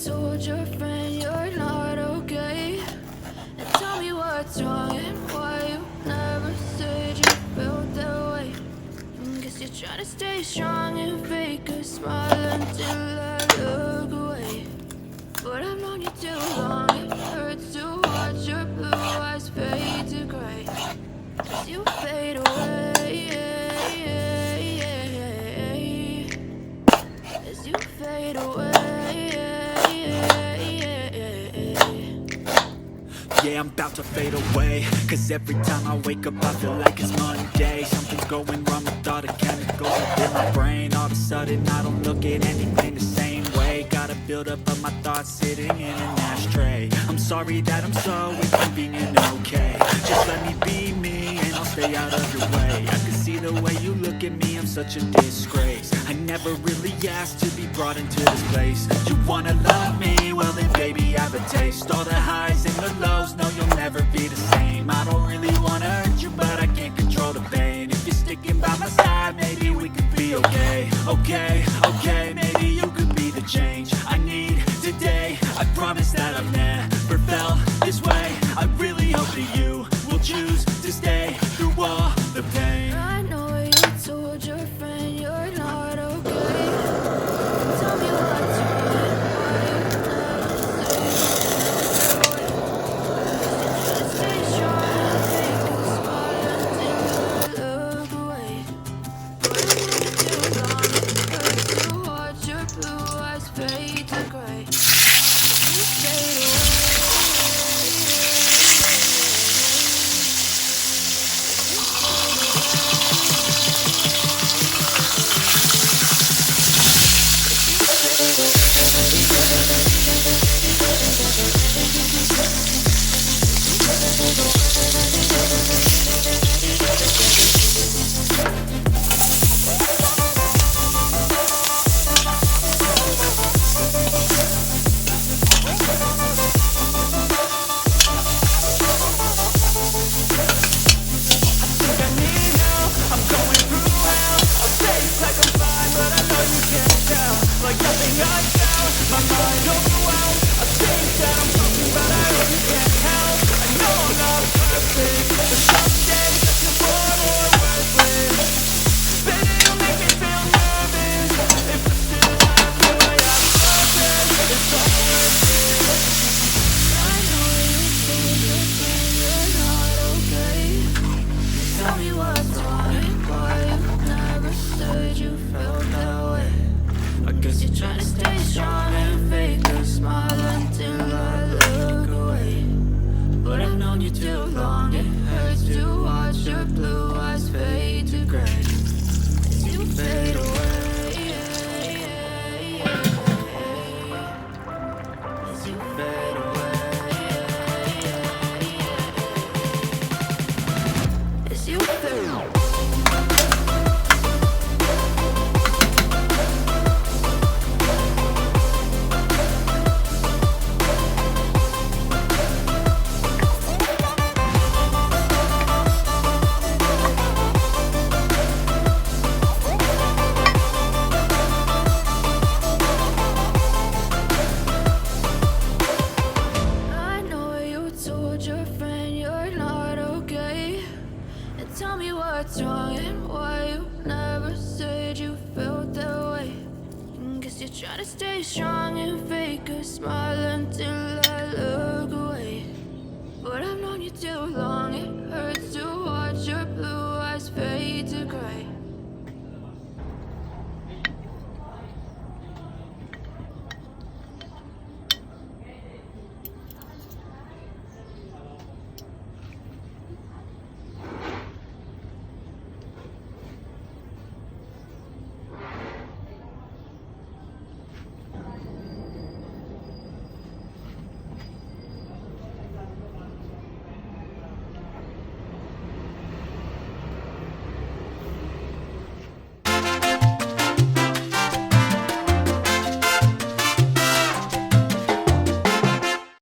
told your friend you're not okay? And tell me what's wrong and why you never said you felt that way. Guess you're trying to stay strong and fake a smile until I look away. But I've known you too long, it hurts to watch your blue eyes fade to gray as you fade away, as you fade away. Yeah, I'm about to fade away, cause every time I wake up I feel like it's Monday. Something's going wrong with all the chemicals up in my brain. All of a sudden I don't look at anything the same way. Gotta build up of my thoughts sitting in an ashtray. I'm sorry that I'm so inconvenient, okay? Just let me be me and I'll stay out of your way. I can see the way you look at me, I'm such a disgrace. I never really asked to be brought into this place. You wanna love me? Well then baby I have a taste. All the highs and the lows, no you'll never be the same. I don't really wanna hurt you but I can't control the pain. If you're sticking by my side, maybe we could be okay. Okay, maybe you could be the change I need today. I promise that I've never felt this way. I really hope that you will choose to stay through all the pain. I know you told your friend you're not okay. Tell me what's wrong and why you never said you felt that way. Stay strong and fake a smile until I look away. But I've known you too long, it hurts to watch your blue eyes fade to gray. You fade away. Trying to stay strong and fake a smile until I look away. But I've known you too long, it hurts to watch your blue eyes fade to gray as you fade away, as you fade away, as you fade away. Tell me what's wrong and why you never said you felt that way. Guess you're trying to stay strong and fake a smile until I look away. But I've known you too long, it hurts